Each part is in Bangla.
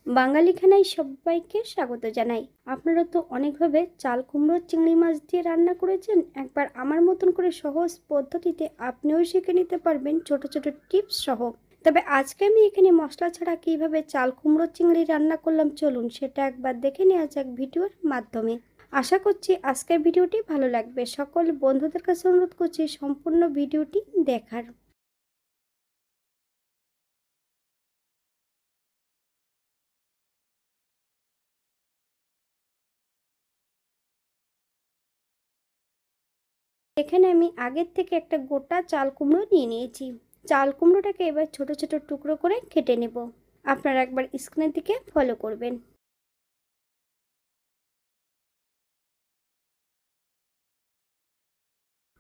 বাঙালি খানায় সবাইকে স্বাগত জানাই। আপনারা তো অনেকভাবে চাল কুমড়ো চিংড়ি মাছ দিয়ে রান্না করেছেন। একবার আমার মতন করে সহজ পদ্ধতিতে আপনিও শিখে নিতে পারবেন ছোট ছোট টিপস সহ। তবে আজকে আমি এখানে মশলা ছাড়া কিভাবে চাল কুমড়ো চিংড়ি রান্না করলাম, চলুন সেটা একবার দেখে নেওয়া যাক ভিডিওর মাধ্যমে। আশা করছি আজকের ভিডিওটি ভালো লাগবে। সকল বন্ধুদের কাছে অনুরোধ করছি সম্পূর্ণ ভিডিওটি দেখার। এখানে আমি আগের থেকে একটা গোটা চাল কুমড়ো নিয়ে নিয়েছি। চাল কুমড়োটাকে এবার ছোট ছোট টুকরো করে কেটে নেব। আপনারা একবার স্ক্রিনের দিকে ফলো করবেন।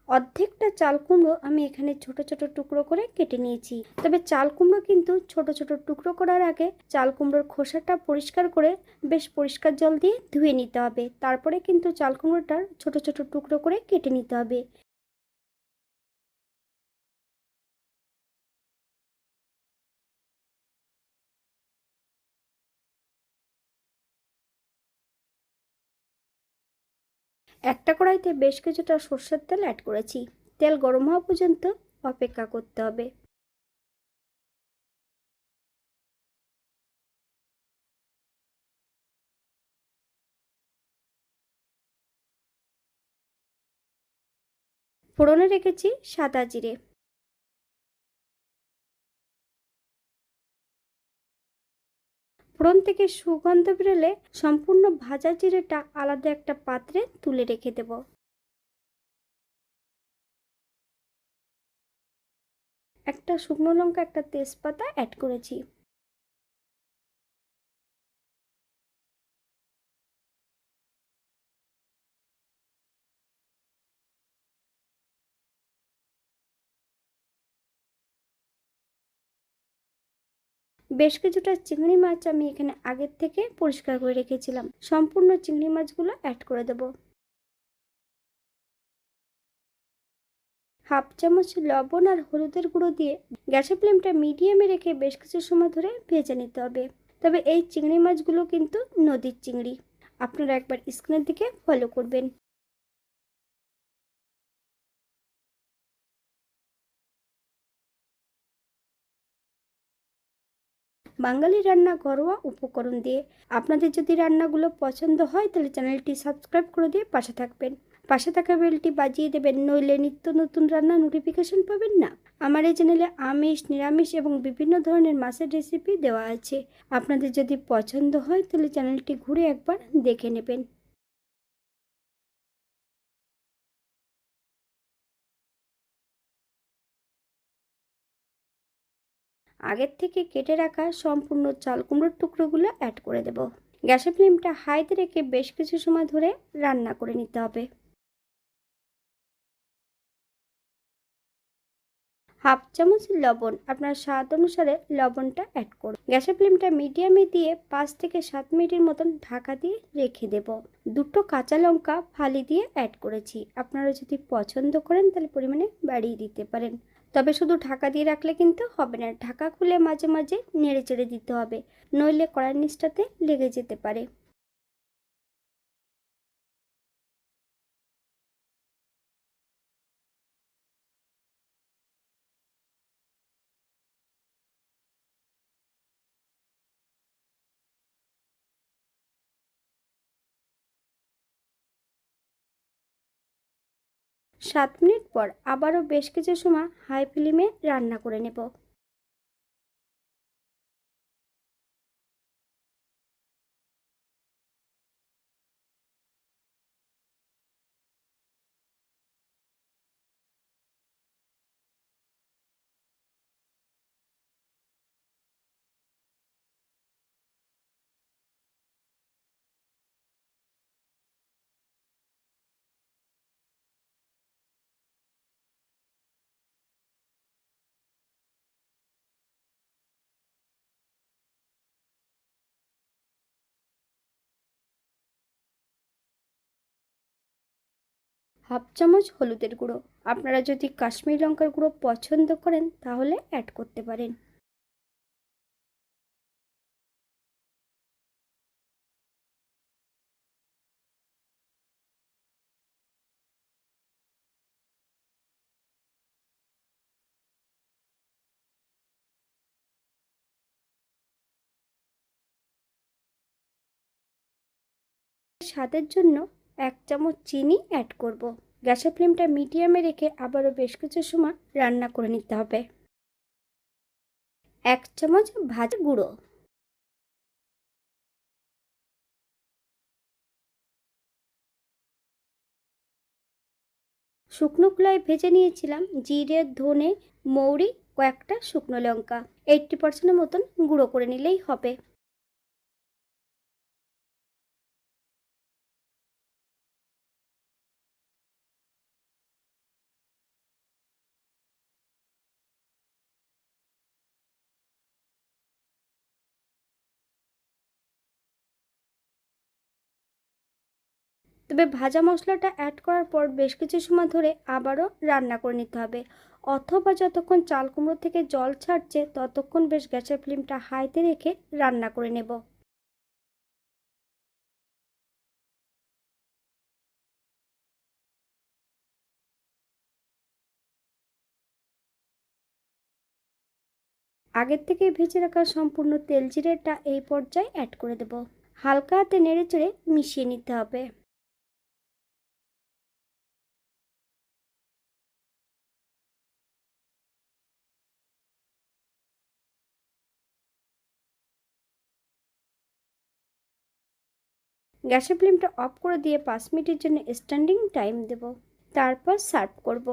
অর্ধেকটা চাল কুমড়ো আমি এখানে ছোট ছোট টুকরো করে কেটে নিয়েছি। তবে চাল কুমড়ো কিন্তু ছোট ছোট টুকরো করার আগে চাল কুমড়োর খোসাটা পরিষ্কার করে বেশ পরিষ্কার জল দিয়ে ধুয়ে নিতে হবে। তারপরে কিন্তু চাল কুমড়োটার ছোট ছোট টুকরো করে কেটে নিতে হবে। একটা কড়াইতে বেশ কিছুটা সর্ষের তেল অ্যাড করেছি। তেল গরম হওয়া পর্যন্ত অপেক্ষা করতে হবে। ফোড়নে রেখেছি সাদা জিরে। ফোড়ন থেকে সুগন্ধ বেরোলে সম্পূর্ণ ভাজা জিরেটা আলাদা একটা পাত্রে তুলে রেখে দেব। একটা শুকনো লঙ্কা, একটা তেজপাতা অ্যাড করেছি। বেশ কিছুটা চিংড়ি মাছ আমি এখানে আগের থেকে পরিষ্কার করে রেখেছিলাম। সম্পূর্ণ চিংড়ি মাছগুলো অ্যাড করে দেব। হাফ চামচ লবণ আর হলুদের গুঁড়ো দিয়ে গ্যাসের ফ্লেমটা মিডিয়ামে রেখে বেশ কিছু সময় ধরে ভেজে নিতে হবে। তবে এই চিংড়ি মাছগুলো কিন্তু নদীর চিংড়ি। আপনারা একবার স্ক্রিনের দিকে ফলো করবেন। বাঙালি রান্না ঘরোয়া উপকরণ দিয়ে। আপনাদের যদি রান্নাগুলো পছন্দ হয় তাহলে চ্যানেলটি সাবস্ক্রাইব করে দিয়ে পাশে থাকবেন। পাশে থাকা বেলটি বাজিয়ে দেবেন, নইলে নিত্য নতুন রান্না নোটিফিকেশন পাবেন না। আমার এই চ্যানেলে আমিষ, নিরামিষ এবং বিভিন্ন ধরনের মাছের রেসিপি দেওয়া আছে। আপনাদের যদি পছন্দ হয় তাহলে চ্যানেলটি ঘুরে একবার দেখে নেবেন। আগের থেকে কেটে রাখা সম্পূর্ণ চাল কুমড়োর টুকরোগুলো অ্যাড করে দেব। গ্যাসের ফ্লেমটা হাইতে রেখে বেশ কিছু সময় ধরে রান্না করে নিতে হবে। হাফ চামচ লবণ, আপনার স্বাদ অনুসারে লবণটা অ্যাড করুন। গ্যাসের ফ্লেমটা মিডিয়ামে দিয়ে 5 থেকে 7 মিনিটের মতন ঢাকা দিয়ে রেখে দেব। দুটো কাঁচা লঙ্কা ফালি দিয়ে অ্যাড করেছি। আপনারা যদি পছন্দ করেন তাহলে পরিমাণে বাড়িয়ে দিতে পারেন। তবে শুধু ঢাকা দিয়ে রাখলে কিন্তু হবে না, ঢাকা খুলে মাঝে মাঝে নেড়ে চেড়ে দিতে হবে, নইলে কড়াইয়ের নিচটাতে লেগে যেতে পারে। সাত মিনিট পর আবারও বেশ কিছু সময় হাই ফ্লেমে রান্না করে নেব। হাফ চামচ হলুদের গুঁড়ো, আপনারা যদি কাশ্মীরি লঙ্কার গুঁড়ো পছন্দ করেন তাহলে অ্যাড করতে পারেন। স্বাদের জন্য 1 চামচ চিনি অ্যাড করব। গ্যাসের ফ্লেমটা মিডিয়ামে রেখে আবারও বেশ কিছু সময় রান্না করে নিতে হবে। 1 চামচ ভাজা গুঁড়ো, শুকনো খোলায় ভেজে নিয়েছিলাম জিরে, ধনে, মৌরি, কয়েকটা শুকনো লঙ্কা। 80% মতন গুঁড়ো করে নিলেই হবে। তবে ভাজা মশলাটা অ্যাড করার পর বেশ কিছু সময় ধরে আবারও রান্না করে নিতে হবে, অথবা যতক্ষণ চাল কুমড়ো থেকে জল ছাড়ছে ততক্ষণ বেশ গ্যাসের ফ্লেমটা হাইতে রেখে রান্না করে নেব। আগের থেকে ভেজে রাখা সম্পূর্ণ তেল জিরেটা এই পর্যায়ে অ্যাড করে দেব। হালকা হাতে নেড়েচেড়ে মিশিয়ে নিতে হবে। গ্যাসের ফ্লেমটা অফ করে দিয়ে 5 মিনিটের জন্য স্ট্যান্ডিং টাইম দেব, তারপর সার্ভ করব।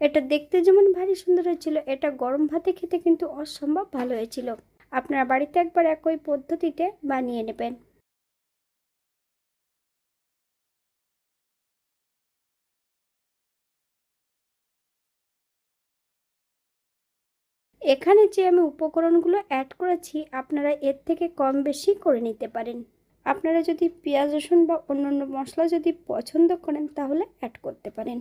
এটা দেখতে যেমন ভারী সুন্দর হয়েছিল, এটা গরম ভাতে খেতে কিন্তু অসম্ভব ভালো হয়েছিল। আপনারা বাড়িতে একবার একই পদ্ধতিতে বানিয়ে নেবেন। এখানে যে আমি উপকরণগুলো অ্যাড করেছি আপনারা এর থেকে কম বেশি করে নিতে পারেন। আপনারা যদি পেঁয়াজ, রসুন বা অন্যান্য মশলা যদি পছন্দ করেন তাহলে অ্যাড করতে পারেন।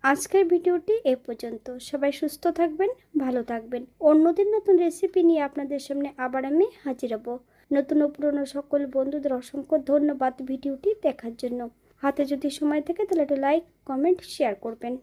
আজকের ভিডিওটি এ পর্যন্ত। সবাই সুস্থ থাকবেন, ভালো থাকবেন। অন্যদিন নতুন রেসিপি নিয়ে আপনাদের সামনে আবার আমি হাজির হব। নতুন ও পুরনো সকল বন্ধুদের অসংখ্য ধন্যবাদ ভিডিওটি দেখার জন্য। হাতে যদি সময় থাকে তাহলে একটা লাইক, কমেন্ট, শেয়ার করবেন।